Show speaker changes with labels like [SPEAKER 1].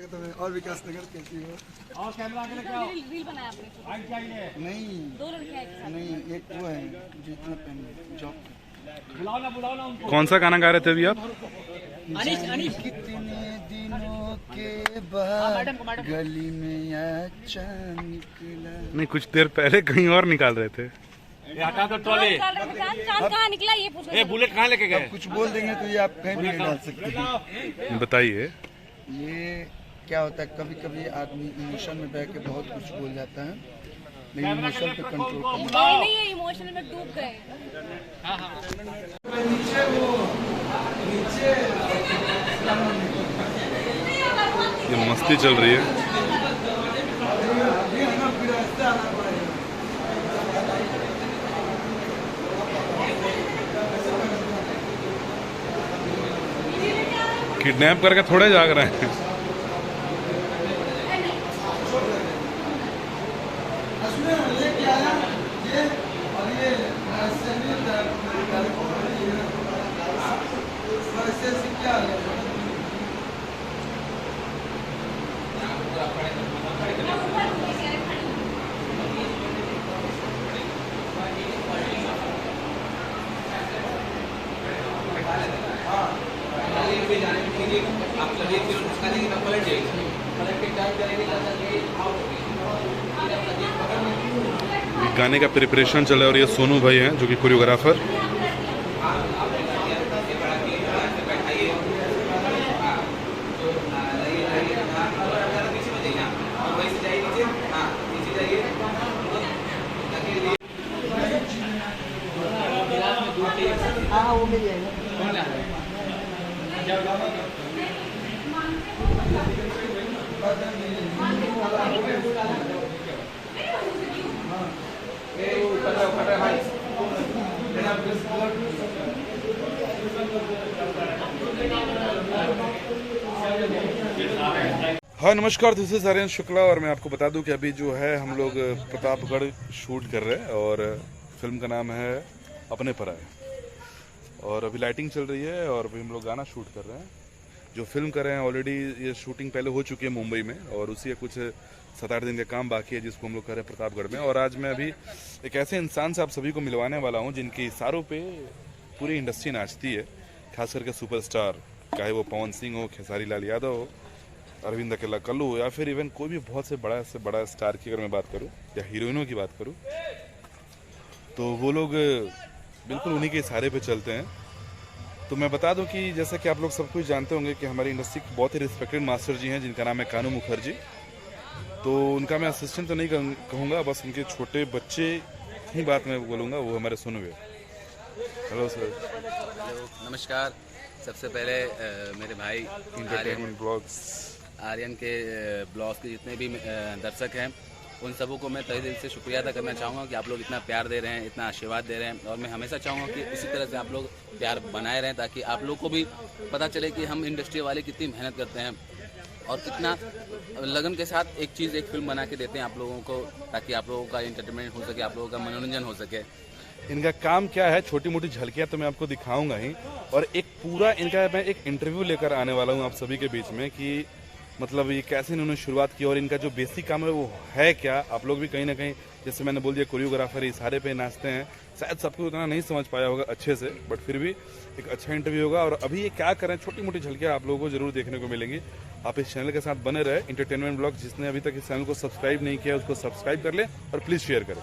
[SPEAKER 1] तो मैं और विकास नगर कैसी हो?
[SPEAKER 2] और कैमरा आगे लेके आओ।
[SPEAKER 3] रील बनाया आपने?
[SPEAKER 2] लाइट चाहिए।
[SPEAKER 1] नहीं
[SPEAKER 3] दो लड़के एक साथ।
[SPEAKER 1] नहीं, एक वो है जो इतना पहन जॉब
[SPEAKER 2] बुलाओ ना उनको।
[SPEAKER 4] कौन सा गाना गा रहे थे अभी आप?
[SPEAKER 3] अनीश
[SPEAKER 1] कितने दिनों के बाद गली में अच्छा निकला।
[SPEAKER 4] नहीं, कुछ देर पहले कहीं और निकाल रहे थे।
[SPEAKER 2] ये हटा दो ट्रॉली।
[SPEAKER 3] चांद कहाँ निकला ये पूछो।
[SPEAKER 2] ए बुलेट कहाँ लेके गए?
[SPEAKER 1] कुछ बोल देंगे तो ये आप कहीं भी नहीं डाल सकते हैं।
[SPEAKER 4] बताइए।
[SPEAKER 1] ये क्या होता है, कभी कभी आदमी इमोशन में बह के बहुत कुछ बोल जाता है, लेकिन इमोशन पे कंट्रोल करना।
[SPEAKER 3] कोई नहीं है, इमोशनल में डूब गए।
[SPEAKER 4] ये मस्ती चल रही है। किडनैप करके थोड़े जाग रहे हैं। गाने का प्रिपरेशन चल रहा है और ये सोनू भाई हैं जो कि कोरियोग्राफर।
[SPEAKER 1] वो मिल जाएगा।
[SPEAKER 4] हाँ नमस्कार, दिस इज आर्यन शुक्ला और मैं आपको बता दूं कि अभी जो है हम लोग प्रतापगढ़ शूट कर रहे हैं और फिल्म का नाम है अपने पराए। और अभी लाइटिंग चल रही है और अभी हम लोग गाना शूट कर रहे हैं। जो फिल्म कर रहे हैं ऑलरेडी ये शूटिंग पहले हो चुकी है मुंबई में और उसी का कुछ 7-8 दिन का काम बाकी है जिसको हम लोग कर रहे हैं प्रतापगढ़ में। और आज मैं अभी एक ऐसे इंसान से आप सभी को मिलवाने वाला हूँ जिनके इशारों पे पूरी इंडस्ट्री नाचती है, खास करके सुपरस्टार, चाहे वो पवन सिंह हो, खेसारी लाल यादव हो, अरविंद अकेला कल्लू या फिर इवन कोई भी बहुत से बड़ा स्टार की अगर मैं बात करूं या हीरोइनों की बात करूं तो वो लोग बिल्कुल उन्हीं के इशारे पे चलते हैं। तो मैं बता दूं कि जैसा कि आप लोग सब कुछ जानते होंगे कि हमारी इंडस्ट्री के बहुत ही रिस्पेक्टेड मास्टर जी हैं जिनका नाम है कानू मुखर्जी। तो उनका मैं असिस्टेंट तो नहीं कहूँगा, बस उनके छोटे बच्चे ही बात मैं बोलूँगा, वो हमारे सुनो। Hello sir.
[SPEAKER 5] नमस्कार। सबसे पहले मेरे भाई
[SPEAKER 4] इंटरटेनमेंट ब्लॉग्स
[SPEAKER 5] आर्यन के ब्लॉग्स के जितने भी दर्शक हैं उन सबों को मैं तहे दिल से शुक्रिया अदा करना चाहूँगा कि आप लोग इतना प्यार दे रहे हैं, इतना आशीर्वाद दे रहे हैं। और मैं हमेशा चाहूँगा कि इसी तरह से आप लोग प्यार बनाए रहें ताकि आप लोग को भी पता चले कि हम इंडस्ट्री वाले कितनी मेहनत करते हैं और कितना लगन के साथ एक फिल्म बना के देते हैं आप लोगों को, ताकि आप लोगों का एंटरटेनमेंट हो सके, आप लोगों का मनोरंजन हो सके।
[SPEAKER 4] इनका काम क्या है, छोटी मोटी झलकियां तो मैं आपको दिखाऊंगा ही, और एक पूरा इनका मैं एक इंटरव्यू लेकर आने वाला हूं आप सभी के बीच में कि मतलब ये कैसे इन्होंने शुरुआत की और इनका जो बेसिक काम है वो है क्या। आप लोग भी कहीं ना कहीं, जैसे मैंने बोल दिया, कोरियोग्राफर इशारे पे नाचते हैं, शायद सबको उतना नहीं समझ पाया होगा अच्छे से, बट फिर भी एक अच्छा इंटरव्यू होगा। और अभी ये क्या कर रहे हैं, छोटी मोटी झलकियां आप लोगों को जरूर देखने को मिलेंगी। आप इस चैनल के साथ बने रहे, इंटरटेनमेंट ब्लॉग। जिसने अभी तक इस चैनल को सब्सक्राइब नहीं किया उसको सब्सक्राइब कर ले और प्लीज शेयर करें।